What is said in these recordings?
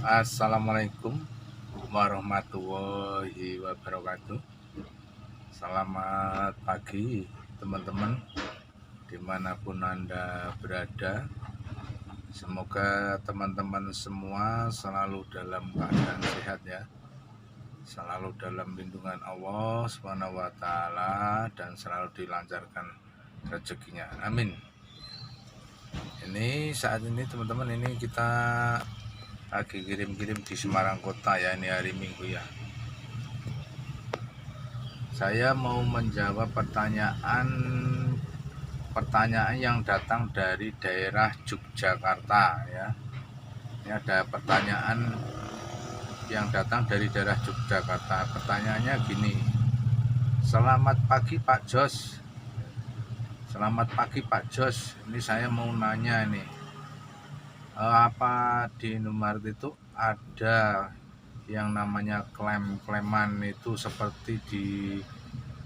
Assalamualaikum warahmatullahi wabarakatuh. Selamat pagi teman-teman, dimanapun Anda berada. Semoga teman-teman semua selalu dalam keadaan sehat ya, selalu dalam lindungan Allah SWT, dan selalu dilancarkan rezekinya, amin. Ini saat ini teman-teman, ini kita lagi kirim-kirim di Semarang Kota ya, ini hari Minggu ya. Saya mau menjawab pertanyaan yang datang dari daerah Yogyakarta ya. Ini ada pertanyaan yang datang dari daerah Yogyakarta. Pertanyaannya gini. Selamat pagi Pak Jos. Selamat pagi Pak Jos. Ini saya mau nanya nih. Apa di Indomaret itu ada yang namanya klaim-klaiman itu seperti di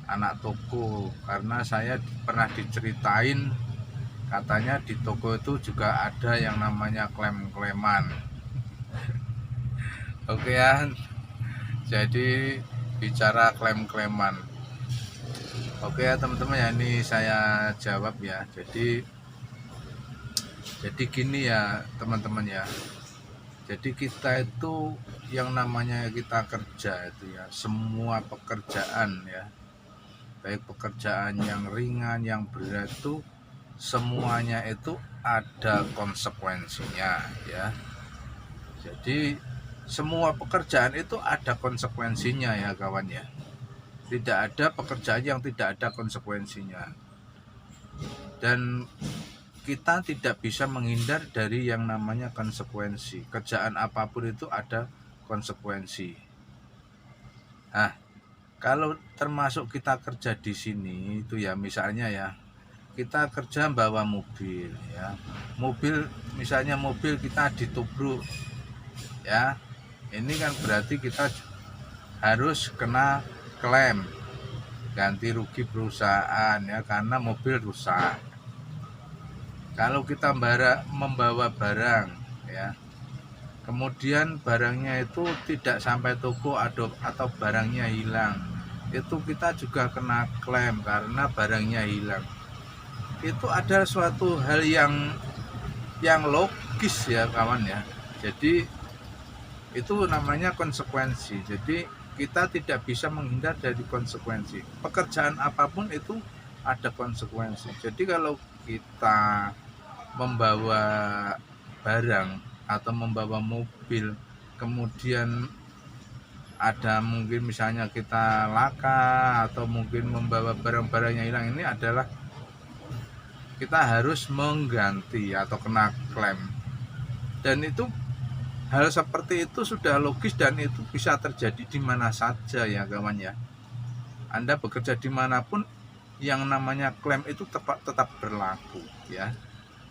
anak toko? Karena saya pernah diceritain katanya di toko itu juga ada yang namanya klaim-klaiman. Oke ya, jadi bicara klaim-klaiman. Oke ya teman-teman ya, ini saya jawab ya. Jadi gini ya teman-teman ya. Jadi kita itu yang namanya kita kerja itu ya, semua pekerjaan ya, baik pekerjaan yang ringan, yang berat itu semuanya itu ada konsekuensinya ya. Jadi semua pekerjaan itu ada konsekuensinya ya kawan ya. Tidak ada pekerjaan yang tidak ada konsekuensinya. Dan kita tidak bisa menghindar dari yang namanya konsekuensi. Kerjaan apapun itu ada konsekuensi. Nah, kalau termasuk kita kerja di sini itu ya, misalnya ya, kita kerja bawa mobil ya. Misalnya mobil kita ditubruk ya. Ini kan berarti kita harus kena klaim ganti rugi perusahaan ya, karena mobil rusak. Kalau kita membawa barang ya, kemudian barangnya itu tidak sampai toko atau barangnya hilang, itu kita juga kena klaim karena barangnya hilang. Itu ada suatu hal yang logis ya kawan ya. Jadi itu namanya konsekuensi. Jadi kita tidak bisa menghindar dari konsekuensi. Pekerjaan apapun itu ada konsekuensi. Jadi kalau kita membawa barang atau membawa mobil, kemudian ada mungkin misalnya kita laka atau mungkin membawa barang-barang yang hilang, ini adalah kita harus mengganti atau kena klaim. Dan itu hal seperti itu sudah logis dan itu bisa terjadi di mana saja ya kawan ya. Anda bekerja dimanapun, yang namanya klaim itu tetap berlaku ya.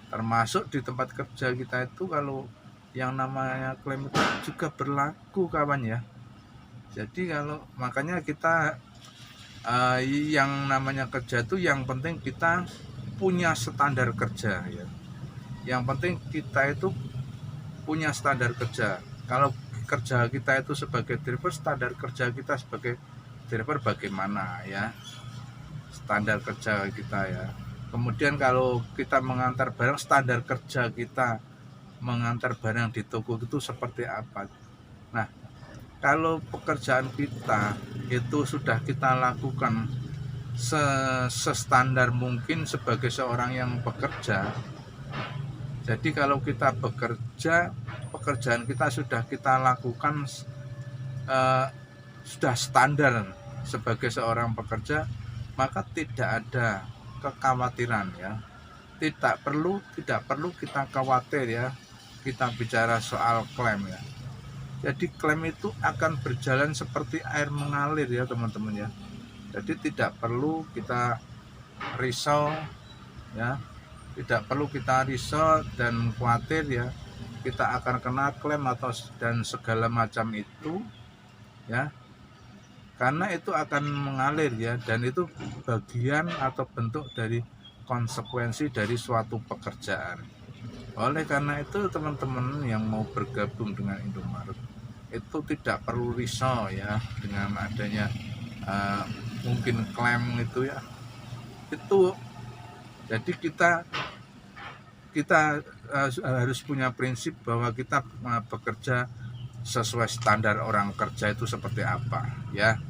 Termasuk di tempat kerja kita itu, kalau yang namanya klaim itu juga berlaku kawan ya. Jadi kalau makanya kita yang namanya kerja itu yang penting kita punya standar kerja ya. Yang penting kita itu punya standar kerja. Kalau kerja kita itu sebagai driver, standar kerja kita sebagai driver bagaimana ya, standar kerja kita ya. Kemudian kalau kita mengantar barang, standar kerja kita mengantar barang di toko itu seperti apa. Nah, kalau pekerjaan kita itu sudah kita lakukan sestandar mungkin sebagai seorang yang bekerja. Jadi kalau kita bekerja, pekerjaan kita sudah kita lakukan sudah standar sebagai seorang pekerja, maka tidak ada kekhawatiran ya. Tidak perlu kita khawatir ya, kita bicara soal klaim ya. Jadi klaim itu akan berjalan seperti air mengalir ya teman-teman ya. Jadi tidak perlu kita risau ya, tidak perlu kita risau dan khawatir ya kita akan kena klaim atau dan segala macam itu ya, karena itu akan mengalir ya, dan itu bagian atau bentuk dari konsekuensi dari suatu pekerjaan. Oleh karena itu teman-teman yang mau bergabung dengan Indomaret itu tidak perlu risau ya dengan adanya mungkin klaim itu ya. Itu jadi kita harus punya prinsip bahwa kita bekerja sesuai standar orang kerja itu seperti apa ya.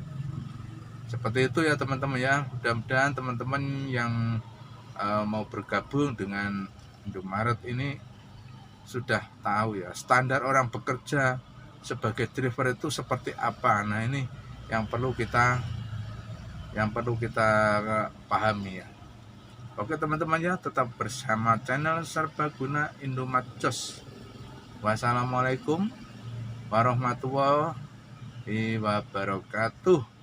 Seperti itu ya teman-teman ya. Mudah-mudahan teman-teman yang mau bergabung dengan Indomaret ini sudah tahu ya standar orang bekerja sebagai driver itu seperti apa. Nah, ini yang perlu kita pahami ya. Oke teman-teman ya, tetap bersama channel Serbaguna Indomaret Jos. Wassalamualaikum warahmatullahi wabarakatuh.